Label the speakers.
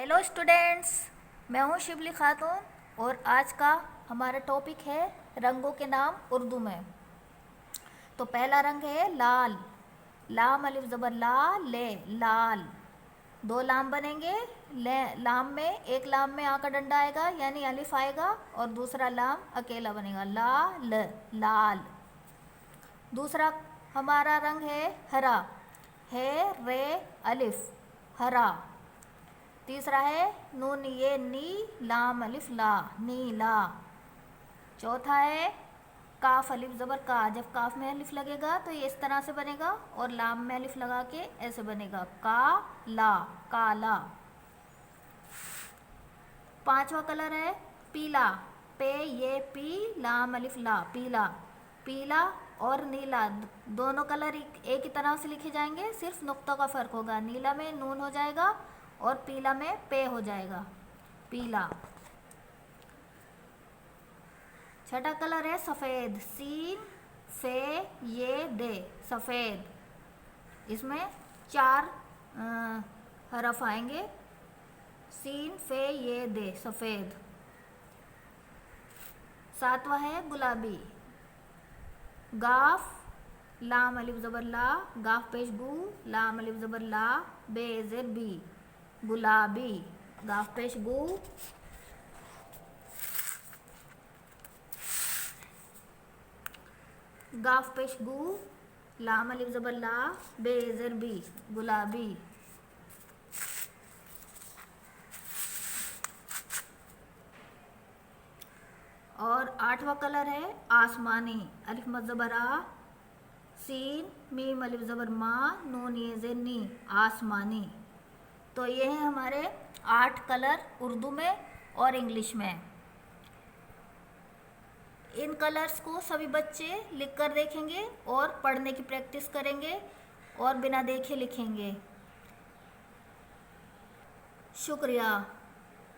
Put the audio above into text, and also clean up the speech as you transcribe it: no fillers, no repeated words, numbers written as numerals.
Speaker 1: Hello students, मैं हूँ शिबली खातून और आज का हमारा टॉपिक है रंगों के नाम उर्दू में। तो पहला रंग है लाल। लाम अलिफ ज़बर ला ले लाल। दो लाम बनेंगे। लाम में एक लाम में आ का डंडा आएगा यानी अलिफ आएगा और दूसरा लाम अकेला बनेगा ला ल लाल। दूसरा हमारा रंग है हरा। है रे अलिफ हरा। तीसरा है नून ये नी लाम अलिफ ला नीला। चौथा है काफ अलिफ ज़बर का। जब काफ में अलिफ लगेगा तो ये इस तरह से बनेगा और लाम में अलिफ लगा के ऐसे बनेगा का ला काला। पांचवा कलर है पीला। पे ये पी लाम अलिफ ला पीला। पीला और नीला दोनों कलर एक ही तरह से लिखे जाएंगे, सिर्फ नुक्तों का फर्क होगा। नीला में नून हो जाएगा और पीला में पे हो जाएगा पीला। छठा कलर है सफ़ेद। सीन फे ये दे सफ़ेद। इसमें 4 हरफ आएंगे। सीन फे ये दे सफ़ेद। सातवा है गुलाबी। गाफ लाम अलिफ ज़बर ला गाफ पेश गू लाम अलिफ ज़बर ला बे ज़ेर बी गुलाबी। गाफ पेश गू गाफ पेश गू लाम अलिफ ज़बर ला बे ज़ेर बी गुलाबी। और आठवां कलर है आसमानी। अलिफ मद ज़बर आ सीन मीम अलिफ ज़बर मा नून ये ज़ेर नी आसमानी। तो ये हैं हमारे 8 कलर उर्दू में और इंग्लिश में। इन कलर्स को सभी बच्चे लिख कर देखेंगे और पढ़ने की प्रैक्टिस करेंगे और बिना देखे लिखेंगे। शुक्रिया।